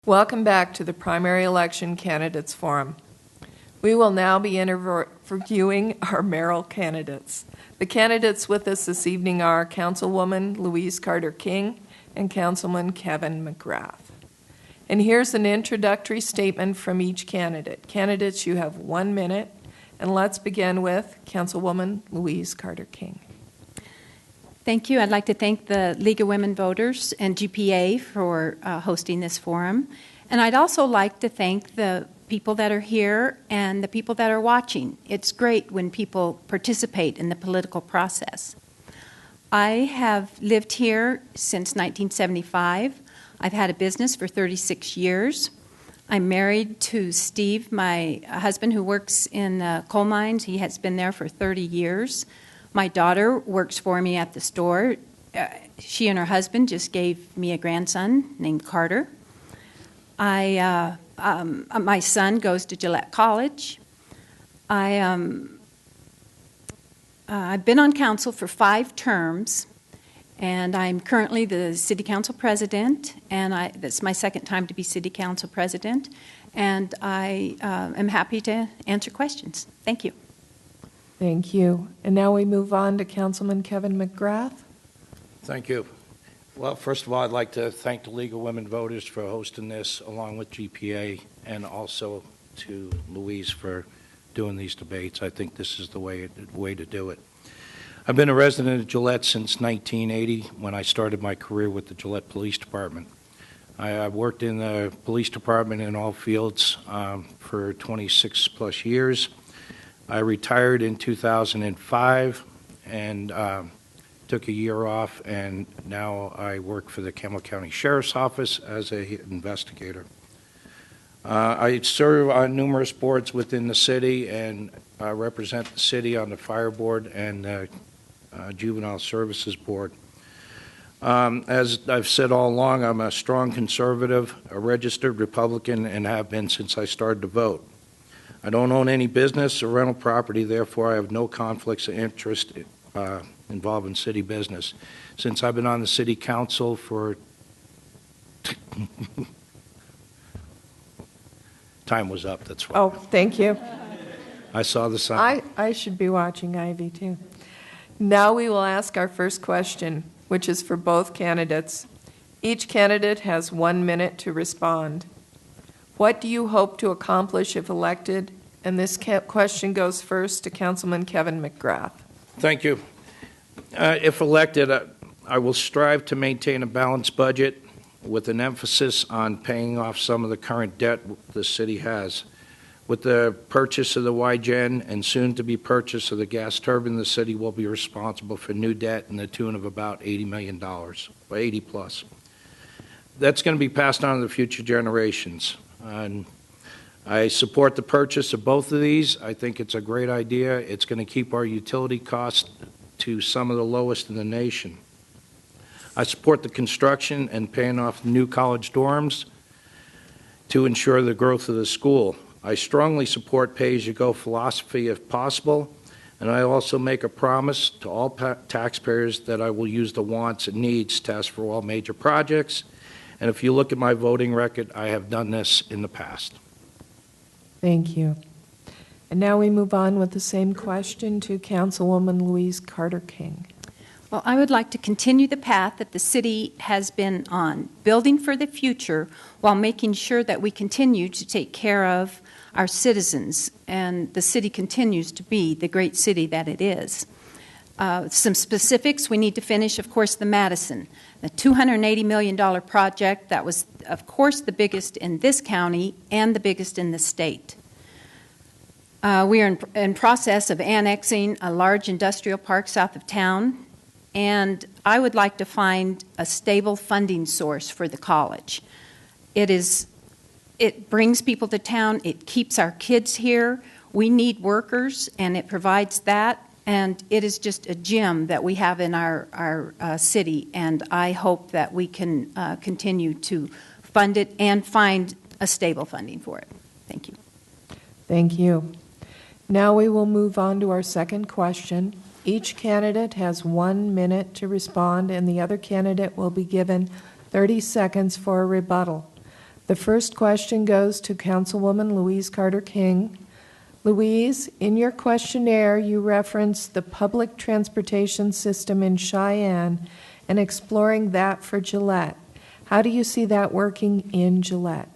Welcome back to the Primary Election Candidates Forum. We will now be interviewing our mayoral candidates. The candidates with us this evening are Councilwoman Louise Carter King and Councilman Kevin McGrath. And here's an introductory statement from each candidate. Candidates, you have 1 minute, and let's begin with Councilwoman Louise Carter King. Thank you. I'd like to thank the League of Women Voters and GPA for hosting this forum. And I'd also like to thank the people that are here and the people that are watching. It's great when people participate in the political process. I have lived here since 1975. I've had a business for 36 years. I'm married to Steve, my husband, who works in the coal mines. He has been there for 30 years. My daughter works for me at the store. She and her husband just gave me a grandson named Carter. My son goes to Gillette College. I've been on council for 5 terms, and I'm currently the city council president, and that's my second time to be city council president, and I am happy to answer questions. Thank you. Thank you. And now we move on to Councilman Kevin McGrath. Thank you. Well, first of all, I'd like to thank the League of Women Voters for hosting this, along with GPA, and also to Louise for doing these debates. I think this is the way to do it. I've been a resident of Gillette since 1980, when I started my career with the Gillette Police Department. I worked in the police department in all fields for 26 plus years. I retired in 2005 and took a year off, and now I work for the Campbell County Sheriff's Office as an investigator. I serve on numerous boards within the city and represent the city on the fire board and the juvenile services board. As I've said all along, I'm a strong conservative, a registered Republican, and have been since I started to vote. I don't own any business or rental property, therefore I have no conflicts of interest involved in city business. Since I've been on the city council for time was up, that's why. Oh, thank you. I saw the sign. I should be watching Ivy too. Now we will ask our first question, which is for both candidates. Each candidate has 1 minute to respond. What do you hope to accomplish if elected? And this question goes first to Councilman Kevin McGrath. Thank you. If elected, I will strive to maintain a balanced budget with an emphasis on paying off some of the current debt the city has. With the purchase of the Y-Gen and soon-to-be purchase of the gas turbine, the city will be responsible for new debt in the tune of about $80 million, or 80 plus. That's going to be passed on to the future generations. And I support the purchase of both of these. I think it's a great idea. It's going to keep our utility costs to some of the lowest in the nation. I support the construction and paying off new college dorms to ensure the growth of the school. I strongly support pay-as-you-go philosophy if possible, and I also make a promise to all taxpayers that I will use the wants and needs test for all major projects. And if you look at my voting record, I have done this in the past. Thank you. And now we move on with the same question to Councilwoman Louise Carter King. Well, I would like to continue the path that the city has been on, building for the future while making sure that we continue to take care of our citizens, and the city continues to be the great city that it is. Some specifics, we need to finish, of course, the Madison, the $280 million project that was, of course, the biggest in this county and the biggest in the state. We are in process of annexing a large industrial park south of town, and I would like to find a stable funding source for the college. It brings people to town, it keeps our kids here, we need workers, and it provides that. And it is just a gem that we have in our city, and I hope that we can continue to fund it and find a stable funding for it. Thank you. Thank you. Now we will move on to our second question. Each candidate has 1 minute to respond, and the other candidate will be given 30 seconds for a rebuttal. The first question goes to Councilwoman Louise Carter King. Louise, in your questionnaire, you referenced the public transportation system in Cheyenne and exploring that for Gillette. How do you see that working in Gillette?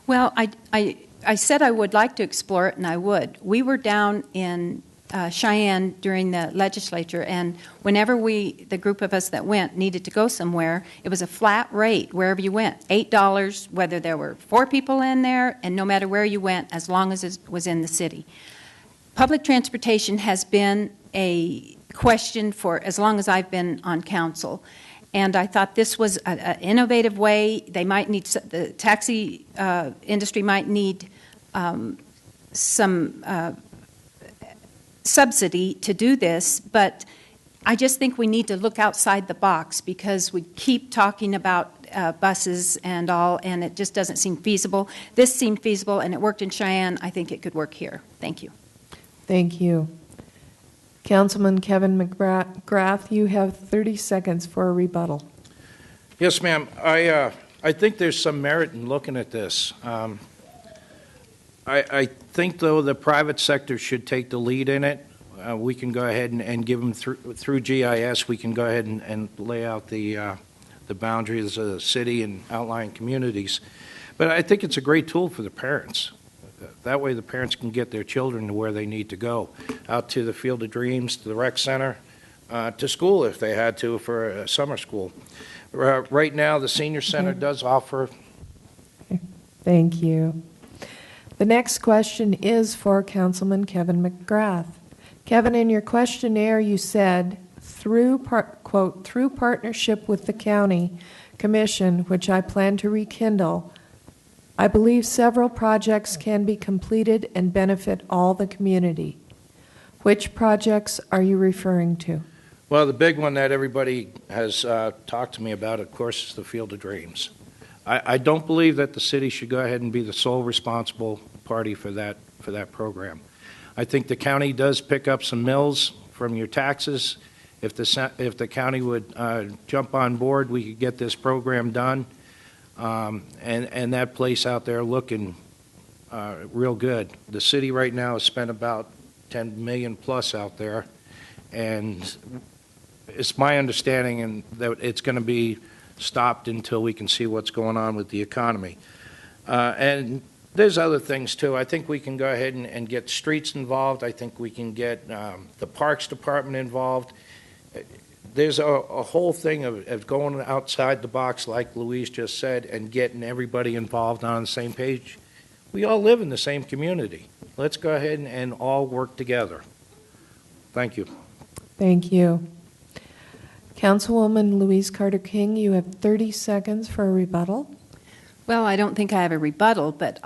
Well, I said I would like to explore it, and I would. We were down in Cheyenne during the legislature, and whenever the group of us that went, needed to go somewhere, it was a flat rate wherever you went, $8, whether there were 4 people in there, and no matter where you went, as long as it was in the city. Public transportation has been a question for as long as I've been on council, and I thought this was an innovative way. They might need, the taxi industry might need some subsidy to do this, but I just think we need to look outside the box because we keep talking about buses and all, and it just doesn't seem feasible. This seemed feasible, and it worked in Cheyenne. I think it could work here. Thank you. Thank you. Councilman Kevin McGrath, you have 30 seconds for a rebuttal. Yes, ma'am. I think there's some merit in looking at this. I think, though, the private sector should take the lead in it. We can go ahead and give them through GIS. We can go ahead and lay out the boundaries of the city and outlying communities. But I think it's a great tool for the parents. That way the parents can get their children to where they need to go, out to the Field of Dreams, to the rec center, to school if they had to for a summer school. Right now, the senior center does offer. Thank you. The next question is for Councilman Kevin McGrath. Kevin, in your questionnaire, you said, quote, through partnership with the county commission, which I plan to rekindle, I believe several projects can be completed and benefit all the community. Which projects are you referring to? Well, the big one that everybody has talked to me about, of course, is the Field of Dreams. I don't believe that the city should go ahead and be the sole responsible party for that program. I think the county does pick up some mills from your taxes. If the county would jump on board, we could get this program done. And that place out there looking real good. The city right now has spent about $10 million plus out there, and it's my understanding that it's going to be stopped until we can see what's going on with the economy. And there's other things too. I think we can go ahead and get streets involved. I think we can get the Parks Department involved. There's a whole thing of going outside the box, like Louise just said, and getting everybody involved on the same page. We all live in the same community. Let's go ahead and all work together. Thank you. Thank you. Councilwoman Louise Carter King, you have 30 seconds for a rebuttal. Well, I don't think I have a rebuttal, but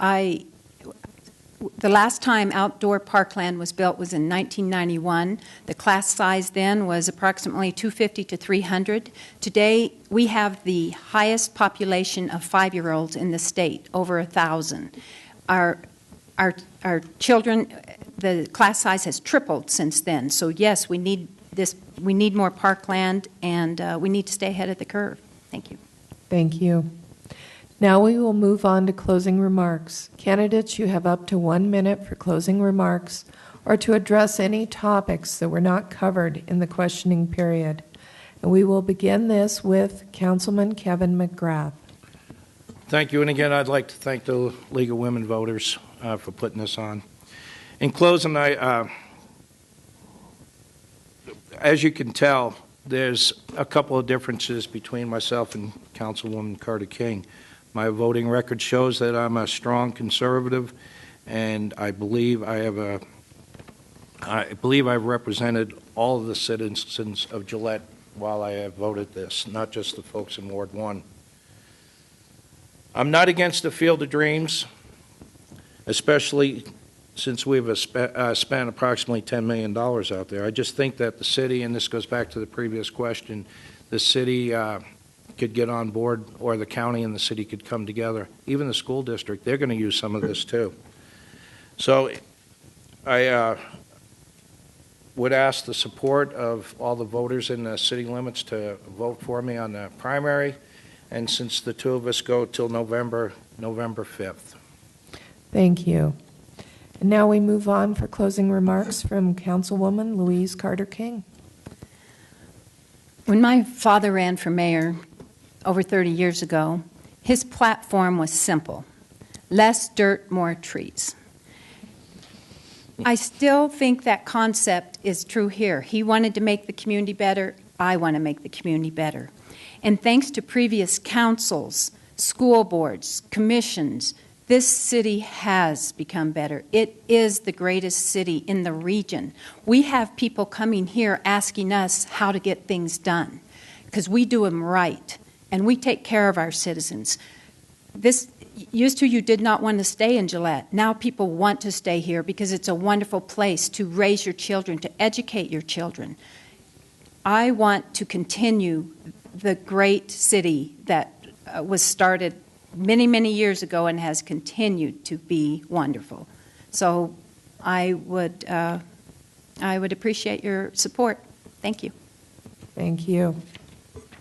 the last time outdoor parkland was built was in 1991. The class size then was approximately 250 to 300. Today, we have the highest population of 5-year-olds in the state, over 1,000. Our children, the class size has tripled since then. So yes, we need this. We need more parkland, and we need to stay ahead of the curve. Thank you. Thank you. Now we will move on to closing remarks. Candidates, you have up to 1 minute for closing remarks or to address any topics that were not covered in the questioning period. And we will begin this with Councilman Kevin McGrath. Thank you. And again, I'd like to thank the League of Women Voters for putting this on. In closing, as you can tell, there's a couple of differences between myself and Councilwoman Carter King. My voting record shows that I'm a strong conservative, and I believe I've represented all of the citizens of Gillette while I have voted this, not just the folks in Ward 1. I'm not against the Field of Dreams, especially since we've spent approximately $10 million out there. I just think that the city, and this goes back to the previous question, the city could get on board, or the county and the city could come together. Even the school district, they're going to use some of this too. So I would ask the support of all the voters in the city limits to vote for me on the primary. and since the two of us go till November 5th. Thank you. And now we move on for closing remarks from Councilwoman Louise Carter King. When my father ran for mayor over 30 years ago, his platform was simple: less dirt, more trees. I still think that concept is true here. He wanted to make the community better. I want to make the community better. And thanks to previous councils, school boards, commissions, this city has become better. It is the greatest city in the region. We have people coming here asking us how to get things done because we do them right and we take care of our citizens. This used to, you did not want to stay in Gillette. Now people want to stay here because it's a wonderful place to raise your children, to educate your children. I want to continue the great city that was started many, many years ago and has continued to be wonderful. So I would appreciate your support. Thank you. Thank you.